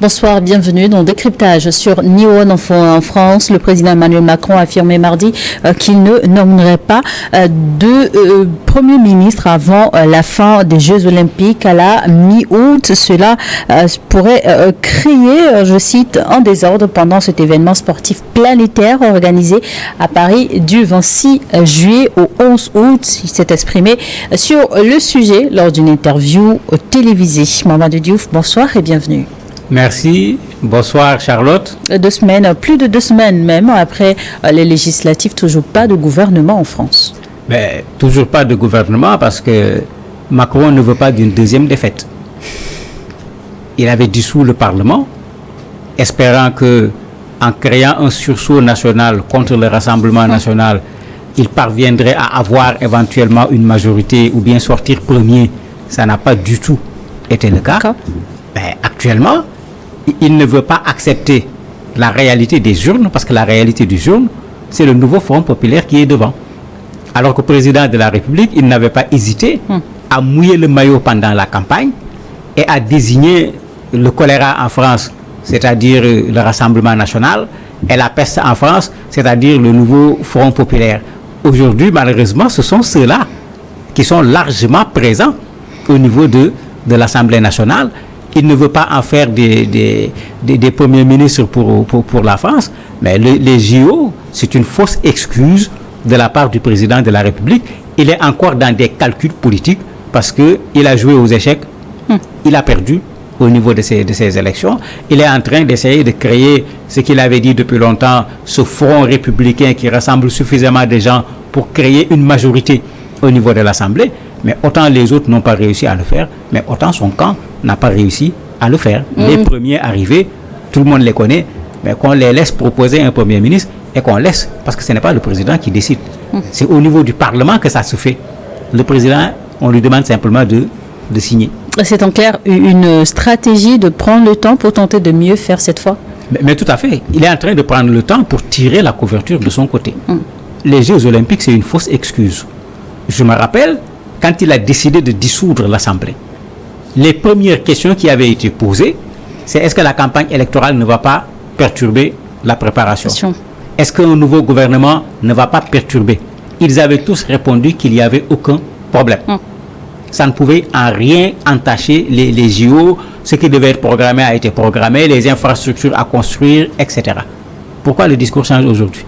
Bonsoir, bienvenue dans Décryptage sur Nihon en France. Le président Emmanuel Macron a affirmé mardi qu'il ne nommerait pas de Premier ministre avant la fin des Jeux Olympiques à la mi-août. Cela pourrait créer, je cite, un désordre pendant cet événement sportif planétaire organisé à Paris du 26 juillet au 11 août. Il s'est exprimé sur le sujet lors d'une interview télévisée. Mamadou Diouf, bonsoir et bienvenue. Merci. Bonsoir Charlotte. Plus de 2 semaines même après les législatives, toujours pas de gouvernement en France. Mais toujours pas de gouvernement parce que Macron ne veut pas d'une deuxième défaite. Il avait dissous le Parlement, espérant que, en créant un sursaut national contre le Rassemblement national, il parviendrait à avoir éventuellement une majorité ou bien sortir premier. Ça n'a pas du tout été le cas. Mais actuellement, il ne veut pas accepter la réalité des urnes, parce que la réalité des urnes, c'est le nouveau Front populaire qui est devant. Alors que le président de la République, il n'avait pas hésité à mouiller le maillot pendant la campagne et à désigner le choléra en France, c'est-à-dire le Rassemblement national, et la peste en France, c'est-à-dire le nouveau Front populaire. Aujourd'hui, malheureusement, ce sont ceux-là qui sont largement présents au niveau de l'Assemblée nationale. Il ne veut pas en faire des premiers ministres pour la France, mais les JO, c'est une fausse excuse de la part du président de la République. Il est encore dans des calculs politiques parce qu'il a joué aux échecs, il a perdu au niveau de ces élections. Il est en train d'essayer de créer ce qu'il avait dit depuis longtemps, ce front républicain qui rassemble suffisamment de gens pour créer une majorité au niveau de l'Assemblée. Mais autant les autres n'ont pas réussi à le faire, mais autant son camp n'a pas réussi à le faire. Les premiers arrivés, tout le monde les connaît, mais qu'on les laisse proposer un Premier ministre et qu'on laisse, parce que ce n'est pas le président qui décide. C'est au niveau du Parlement que ça se fait. Le président, on lui demande simplement de signer. C'est en clair une stratégie de prendre le temps pour tenter de mieux faire cette fois? Mais tout à fait. Il est en train de prendre le temps pour tirer la couverture de son côté. Les Jeux Olympiques, c'est une fausse excuse. Je me rappelle, quand il a décidé de dissoudre l'Assemblée, les premières questions qui avaient été posées, c'est est-ce que la campagne électorale ne va pas perturber la préparation? Est-ce qu'un nouveau gouvernement ne va pas perturber? Ils avaient tous répondu qu'il n'y avait aucun problème. Ça ne pouvait en rien entacher les JO. Ce qui devait être programmé a été programmé, les infrastructures à construire, etc. Pourquoi le discours change aujourd'hui?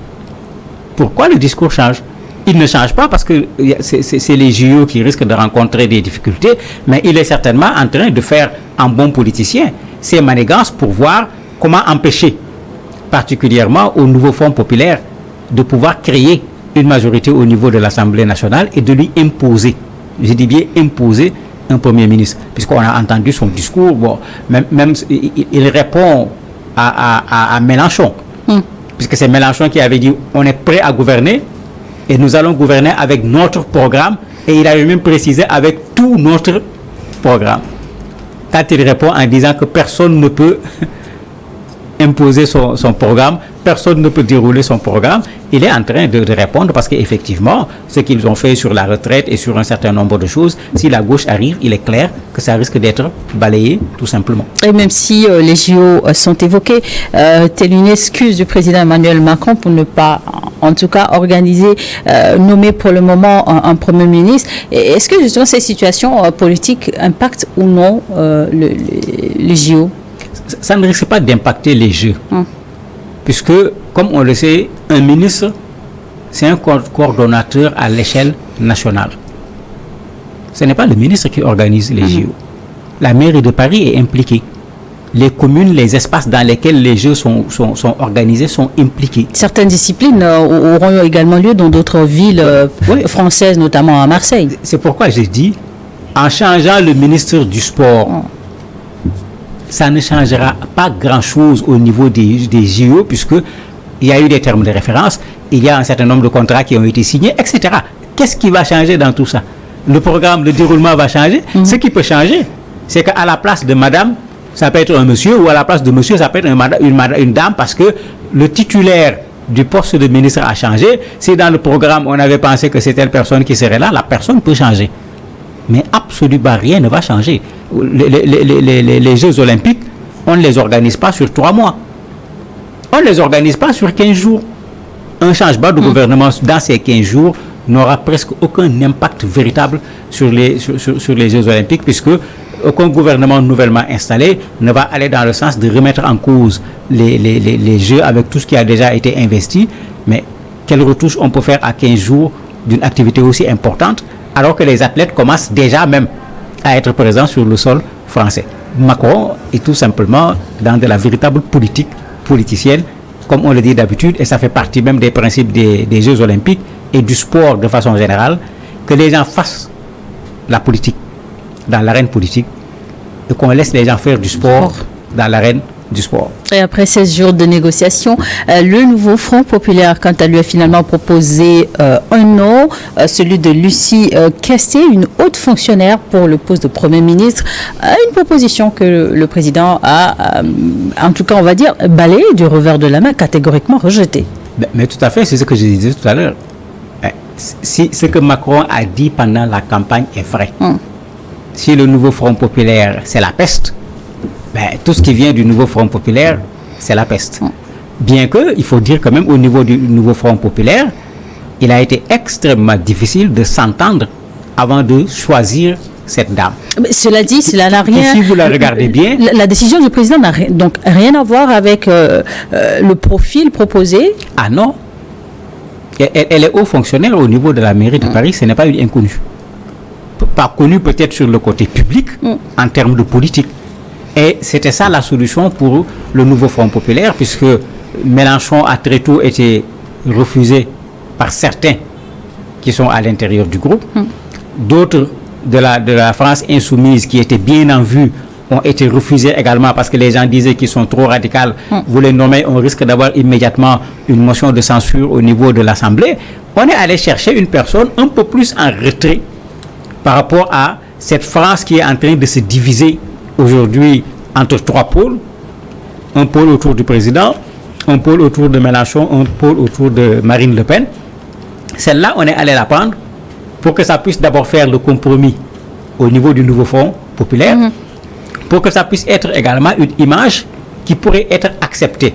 Pourquoi le discours change? Il ne change pas parce que c'est les JO qui risquent de rencontrer des difficultés, mais il est certainement en train de faire un bon politicien ses manigances pour voir comment empêcher, particulièrement au nouveau Front populaire, de pouvoir créer une majorité au niveau de l'Assemblée nationale et de lui imposer, je dis bien imposer, un Premier ministre. Puisqu'on a entendu son discours, bon, même il répond à Mélenchon, puisque c'est Mélenchon qui avait dit on est prêt à gouverner, et nous allons gouverner avec notre programme, et il avait même précisé avec tout notre programme. Quand il répond en disant que personne ne peut imposer son programme, personne ne peut dérouler son programme, il est en train de répondre parce qu'effectivement, ce qu'ils ont fait sur la retraite et sur un certain nombre de choses, si la gauche arrive, il est clair que ça risque d'être balayé tout simplement. Et même si les JO sont évoqués, telle une excuse du président Emmanuel Macron pour ne pas, en tout cas, nommer pour le moment un Premier ministre. Est-ce que justement ces situations politiques impactent ou non les JO? Ça ne risque pas d'impacter les Jeux. Puisque, comme on le sait, un ministre, c'est un coordonnateur à l'échelle nationale. Ce n'est pas le ministre qui organise les JO. La mairie de Paris est impliquée. Les communes, les espaces dans lesquels les Jeux sont organisés sont impliqués. Certaines disciplines auront également lieu dans d'autres villes françaises, notamment à Marseille. C'est pourquoi j'ai dit, en changeant le ministre du Sport, ça ne changera pas grand-chose au niveau des JO, puisqu'il y a eu des termes de référence, il y a un certain nombre de contrats qui ont été signés, etc. Qu'est-ce qui va changer dans tout ça? Le programme, le déroulement va changer. Ce qui peut changer, c'est qu'à la place de madame, ça peut être un monsieur, ou à la place de monsieur, ça peut être une dame, parce que le titulaire du poste de ministre a changé. Si dans le programme, on avait pensé que c'est telle personne qui serait là, la personne peut changer. Mais absolument rien ne va changer. Les Jeux Olympiques, on ne les organise pas sur 3 mois. On ne les organise pas sur 15 jours. Un changement de gouvernement dans ces 15 jours n'aura presque aucun impact véritable sur les Jeux Olympiques, puisque aucun gouvernement nouvellement installé ne va aller dans le sens de remettre en cause les Jeux avec tout ce qui a déjà été investi. Mais quelle retouche on peut faire à 15 jours d'une activité aussi importante, alors que les athlètes commencent déjà même à être présents sur le sol français? Macron est tout simplement dans de la véritable politique politicienne, comme on le dit d'habitude, et ça fait partie même des principes des Jeux Olympiques et du sport de façon générale, que les gens fassent la politique dans l'arène politique et qu'on laisse les gens faire du sport dans l'arène du sport. Et après 16 jours de négociations, le nouveau Front populaire, quant à lui, a finalement proposé un nom, celui de Lucie Castey, une haute fonctionnaire pour le poste de Premier ministre. Une proposition que le président a, en tout cas, on va dire, balayée du revers de la main, catégoriquement rejetée. Mais tout à fait, c'est ce que je disais tout à l'heure. Si ce que Macron a dit pendant la campagne est vrai, si le nouveau Front populaire, c'est la peste, tout ce qui vient du nouveau Front populaire, c'est la peste. Bien que, il faut dire quand même, au niveau du nouveau Front populaire, il a été extrêmement difficile de s'entendre avant de choisir cette dame. Mais cela dit, cela n'a rien... Et si vous la regardez bien... La décision du président n'a donc rien à voir avec le profil proposé. Ah non. Elle est haut fonctionnaire au niveau de la mairie de Paris, ce n'est pas une inconnue. Pas connue peut-être sur le côté public, en termes de politique. Et c'était ça la solution pour le nouveau Front populaire, puisque Mélenchon a très tôt été refusé par certains qui sont à l'intérieur du groupe. D'autres de la France insoumise qui étaient bien en vue ont été refusés également parce que les gens disaient qu'ils sont trop radicaux. Vous les nommez, on risque d'avoir immédiatement une motion de censure au niveau de l'Assemblée. On est allé chercher une personne un peu plus en retrait par rapport à cette France qui est en train de se diviser aujourd'hui entre 3 pôles. Un pôle autour du président, un pôle autour de Mélenchon, un pôle autour de Marine Le Pen. Celle-là, on est allé la prendre pour que ça puisse d'abord faire le compromis au niveau du nouveau Front populaire, pour que ça puisse être également une image qui pourrait être acceptée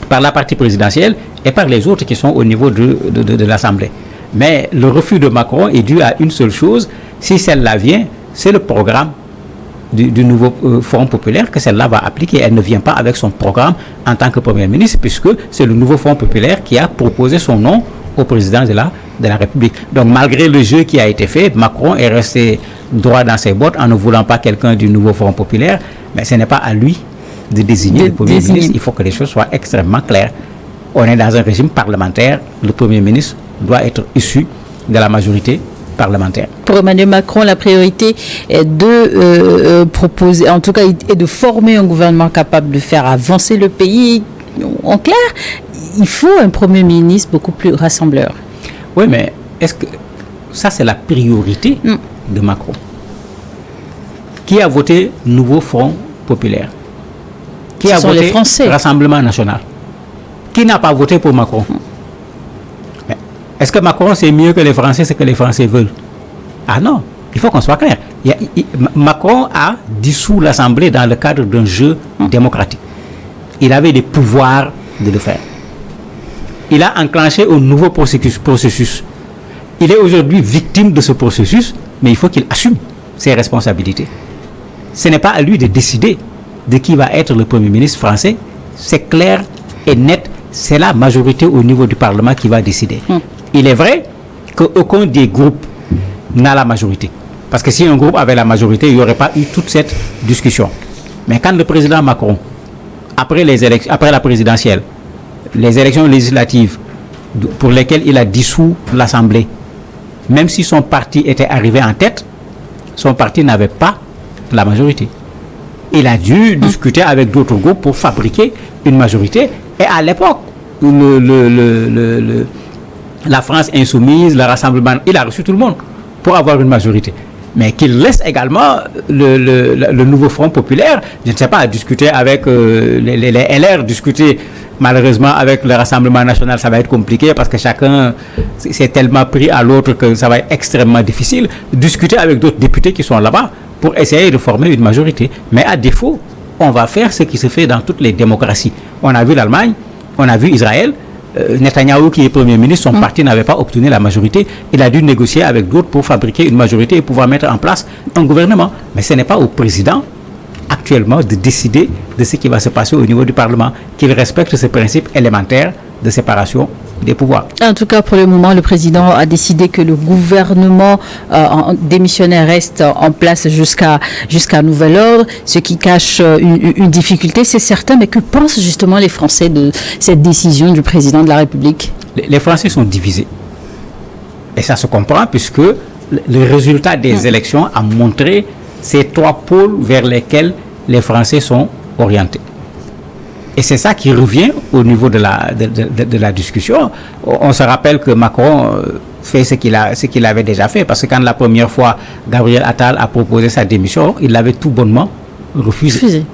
par la partie présidentielle et par les autres qui sont au niveau de l'Assemblée. Mais le refus de Macron est dû à une seule chose. Si celle-là vient, c'est le programme du nouveau Front populaire que celle-là va appliquer. Elle ne vient pas avec son programme en tant que Premier ministre, puisque c'est le nouveau Front populaire qui a proposé son nom au président de la République. Donc malgré le jeu qui a été fait, Macron est resté droit dans ses bottes en ne voulant pas quelqu'un du nouveau Front populaire, mais ce n'est pas à lui de désigner le Premier ministre. Il faut que les choses soient extrêmement claires. On est dans un régime parlementaire, le Premier ministre doit être issu de la majorité parlementaire. Pour Emmanuel Macron, la priorité est de proposer, en tout cas, est de former un gouvernement capable de faire avancer le pays. En clair, il faut un Premier ministre beaucoup plus rassembleur. Oui, mais est-ce que ça, c'est la priorité de Macron? Qui a voté Nouveau Front populaire? Qui a voté les Français. Rassemblement national? Qui n'a pas voté pour Macron? Est-ce que Macron, c'est mieux que les Français, ce que les Français veulent? Ah non, il faut qu'on soit clair. Macron a dissous l'Assemblée dans le cadre d'un jeu démocratique. Il avait des pouvoirs de le faire. Il a enclenché un nouveau processus. Il est aujourd'hui victime de ce processus, mais il faut qu'il assume ses responsabilités. Ce n'est pas à lui de décider de qui va être le Premier ministre français. C'est clair et net. C'est la majorité au niveau du Parlement qui va décider. Il est vrai qu'aucun des groupes n'a la majorité. Parce que si un groupe avait la majorité, il n'y aurait pas eu toute cette discussion. Mais quand le président Macron, après la présidentielle, les élections législatives pour lesquelles il a dissous l'Assemblée, même si son parti était arrivé en tête, son parti n'avait pas la majorité. Il a dû discuter avec d'autres groupes pour fabriquer une majorité. Et à l'époque, la France insoumise, le Rassemblement, il a reçu tout le monde pour avoir une majorité. Mais qu'il laisse également le nouveau Front populaire, je ne sais pas, à discuter avec les LR, discuter malheureusement avec le Rassemblement national, ça va être compliqué parce que chacun s'est tellement pris à l'autre que ça va être extrêmement difficile. Discuter avec d'autres députés qui sont là-bas pour essayer de former une majorité. Mais à défaut on va faire ce qui se fait dans toutes les démocraties. On a vu l'Allemagne, on a vu Israël. Netanyahou, qui est Premier ministre, son parti n'avait pas obtenu la majorité. Il a dû négocier avec d'autres pour fabriquer une majorité et pouvoir mettre en place un gouvernement. Mais ce n'est pas au président actuellement de décider de ce qui va se passer au niveau du Parlement, qu'il respecte ce principe élémentaire de séparation des pouvoirs. En tout cas, pour le moment, le président a décidé que le gouvernement démissionnaire reste en place jusqu'à nouvel ordre, ce qui cache une difficulté, c'est certain. Mais que pensent justement les Français de cette décision du président de la République? Les Français sont divisés. Et ça se comprend puisque le résultat des élections a montré ces trois pôles vers lesquels les Français sont orientés. Et c'est ça qui revient au niveau de la discussion. On se rappelle que Macron fait ce qu'il avait déjà fait, parce que quand la première fois Gabriel Attal a proposé sa démission, il l'avait tout bonnement refusé.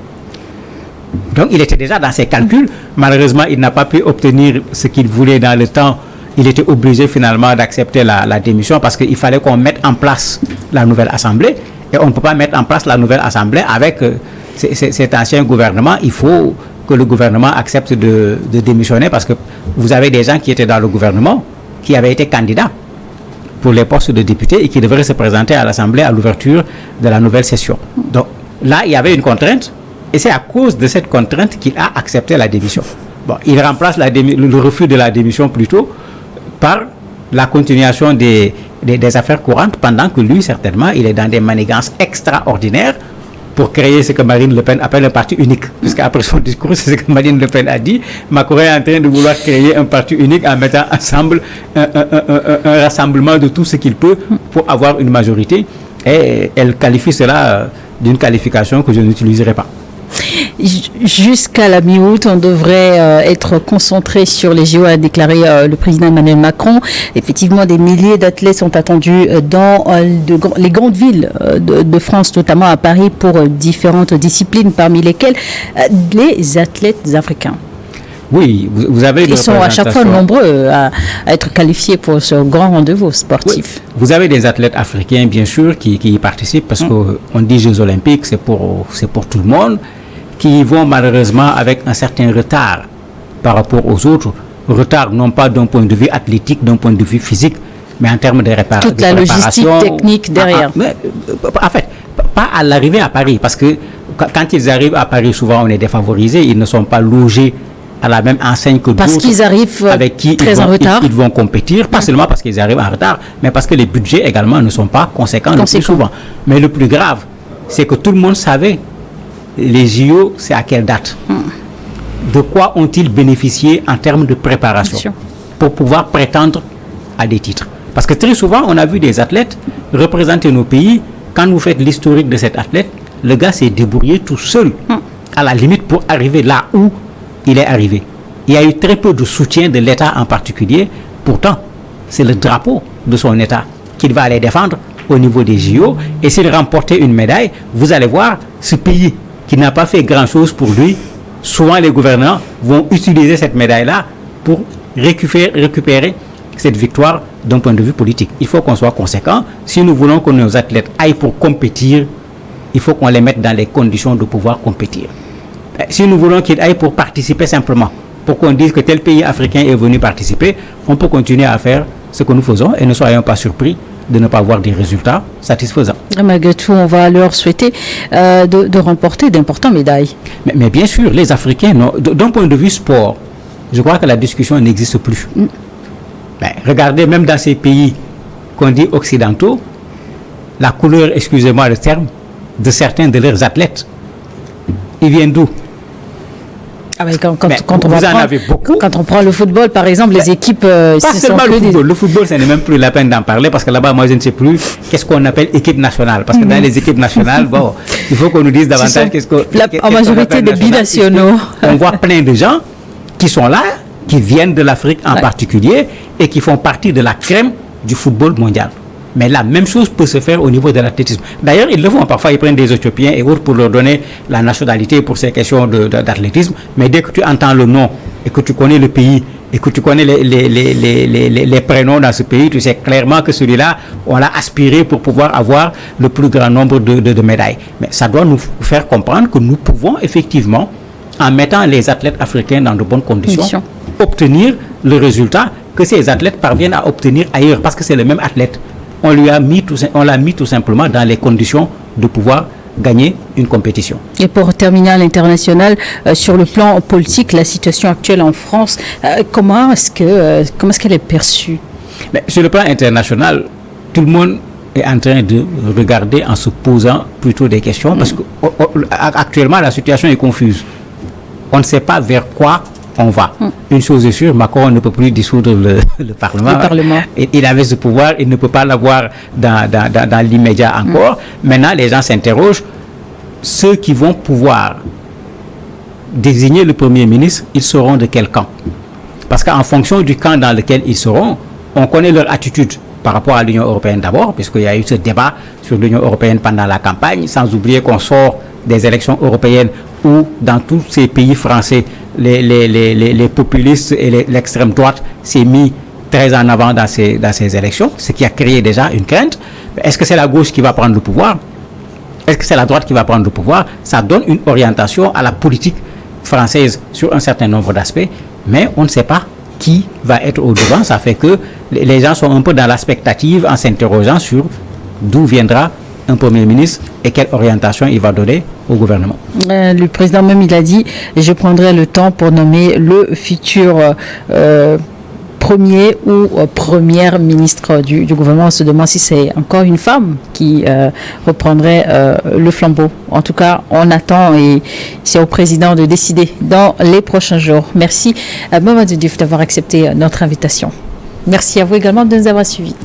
Donc il était déjà dans ses calculs. Malheureusement, il n'a pas pu obtenir ce qu'il voulait dans le temps. Il était obligé finalement d'accepter la démission parce qu'il fallait qu'on mette en place la nouvelle Assemblée. Et on ne peut pas mettre en place la nouvelle Assemblée avec cet ancien gouvernement. Il faut que le gouvernement accepte de démissionner, parce que vous avez des gens qui étaient dans le gouvernement, qui avaient été candidats pour les postes de députés et qui devraient se présenter à l'Assemblée à l'ouverture de la nouvelle session. Donc là, il y avait une contrainte, et c'est à cause de cette contrainte qu'il a accepté la démission. Bon, il remplace le refus de la démission plutôt par la continuation des affaires courantes, pendant que lui, certainement, il est dans des manigances extraordinaires pour créer ce que Marine Le Pen appelle un parti unique. Puisqu'après son discours, c'est ce que Marine Le Pen a dit. Macron est en train de vouloir créer un parti unique en mettant ensemble un rassemblement de tout ce qu'il peut pour avoir une majorité. Et elle qualifie cela d'une qualification que je n'utiliserai pas. Jusqu'à la mi-août, on devrait être concentré sur les JO, a déclaré le président Emmanuel Macron. Effectivement, des milliers d'athlètes sont attendus dans les grandes villes de France, notamment à Paris, pour différentes disciplines, parmi lesquelles les athlètes africains. Oui, vous avez Ils sont à chaque fois nombreux à être qualifiés pour ce grand rendez-vous sportif. Oui. Vous avez des athlètes africains, bien sûr, qui y participent, parce qu'on dit Jeux olympiques, c'est pour tout le monde, qui vont malheureusement avec un certain retard par rapport aux autres. Retard non pas d'un point de vue athlétique, d'un point de vue physique, mais en termes de réparation. Toute la logistique technique derrière. En fait, pas à l'arrivée à Paris, parce que quand ils arrivent à Paris, souvent on est défavorisés, ils ne sont pas logés à la même enseigne que d'autres. Parce qu'ils arrivent avec qui très en retard. Ils vont compétir, pas seulement parce qu'ils arrivent en retard, mais parce que les budgets également ne sont pas conséquents le plus souvent. Mais le plus grave, c'est que tout le monde savait les JO, c'est à quelle date? De quoi ont-ils bénéficié en termes de préparation pour pouvoir prétendre à des titres? Parce que très souvent, on a vu des athlètes représenter nos pays. Quand vous faites l'historique de cet athlète, le gars s'est débrouillé tout seul, à la limite, pour arriver là où il est arrivé. Il y a eu très peu de soutien de l'État en particulier. Pourtant, c'est le drapeau de son État qu'il va aller défendre au niveau des JO. Et s'il remportait une médaille, vous allez voir ce pays qui n'a pas fait grand-chose pour lui. Souvent, les gouvernants vont utiliser cette médaille-là pour récupérer cette victoire d'un point de vue politique. Il faut qu'on soit conséquent. Si nous voulons que nos athlètes aillent pour compétir, il faut qu'on les mette dans les conditions de pouvoir compétir. Si nous voulons qu'ils aillent pour participer simplement, pour qu'on dise que tel pays africain est venu participer, on peut continuer à faire ce que nous faisons et ne soyons pas surpris de ne pas avoir des résultats satisfaisants. Malgré tout, on va leur souhaiter de remporter d'importantes médailles. Mais bien sûr, les Africains, d'un point de vue sport, je crois que la discussion n'existe plus. Regardez, même dans ces pays qu'on dit occidentaux, la couleur, excusez-moi le terme, de certains de leurs athlètes, ils viennent d'où? Quand on prend le football, par exemple, les équipes... pas seulement le football. Le football, ce n'est même plus la peine d'en parler, parce que là-bas, moi, je ne sais plus qu'est-ce qu'on appelle équipe nationale. Parce que dans les équipes nationales, bon, il faut qu'on nous dise davantage en majorité des binationaux. On voit plein de gens qui sont là, qui viennent de l'Afrique en particulier, et qui font partie de la crème du football mondial. Mais la même chose peut se faire au niveau de l'athlétisme. D'ailleurs, ils le font. Parfois, ils prennent des Éthiopiens et autres pour leur donner la nationalité pour ces questions d'athlétisme. Mais dès que tu entends le nom et que tu connais le pays et que tu connais les prénoms dans ce pays, tu sais clairement que celui-là, on l'a aspiré pour pouvoir avoir le plus grand nombre de médailles. Mais ça doit nous faire comprendre que nous pouvons effectivement, en mettant les athlètes africains dans de bonnes conditions, obtenir le résultat que ces athlètes parviennent à obtenir ailleurs, parce que c'est le même athlète. On l'a mis tout simplement dans les conditions de pouvoir gagner une compétition. Et pour terminer à l'international, sur le plan politique, la situation actuelle en France, comment est-ce qu'elle est perçue? Mais sur le plan international, tout le monde est en train de regarder en se posant plutôt des questions, parce que actuellement la situation est confuse. On ne sait pas vers quoi on va. Une chose est sûre, Macron ne peut plus dissoudre le Parlement. Il avait ce pouvoir, il ne peut pas l'avoir dans l'immédiat encore. Maintenant, les gens s'interrogent. Ceux qui vont pouvoir désigner le Premier ministre, ils seront de quel camp? Parce qu'en fonction du camp dans lequel ils seront, on connaît leur attitude par rapport à l'Union européenne d'abord, puisqu'il y a eu ce débat sur l'Union européenne pendant la campagne, sans oublier qu'on sort des élections européennes où, dans tous ces pays français, les populistes et l'extrême droite s'est mis très en avant dans ces élections, ce qui a créé déjà une crainte. Est-ce que c'est la gauche qui va prendre le pouvoir? Est-ce que c'est la droite qui va prendre le pouvoir? Ça donne une orientation à la politique française sur un certain nombre d'aspects, mais on ne sait pas qui va être au devant. Ça fait que les gens sont un peu dans la spectative en s'interrogeant sur d'où viendra un Premier ministre et quelle orientation il va donner au gouvernement. Le président même, il a dit « Je prendrai le temps pour nommer le futur premier ou première ministre du gouvernement ». On se demande si c'est encore une femme qui reprendrait le flambeau. En tout cas, on attend et c'est au président de décider dans les prochains jours. Merci Mamadou Diouf d'avoir accepté notre invitation. Merci à vous également de nous avoir suivis.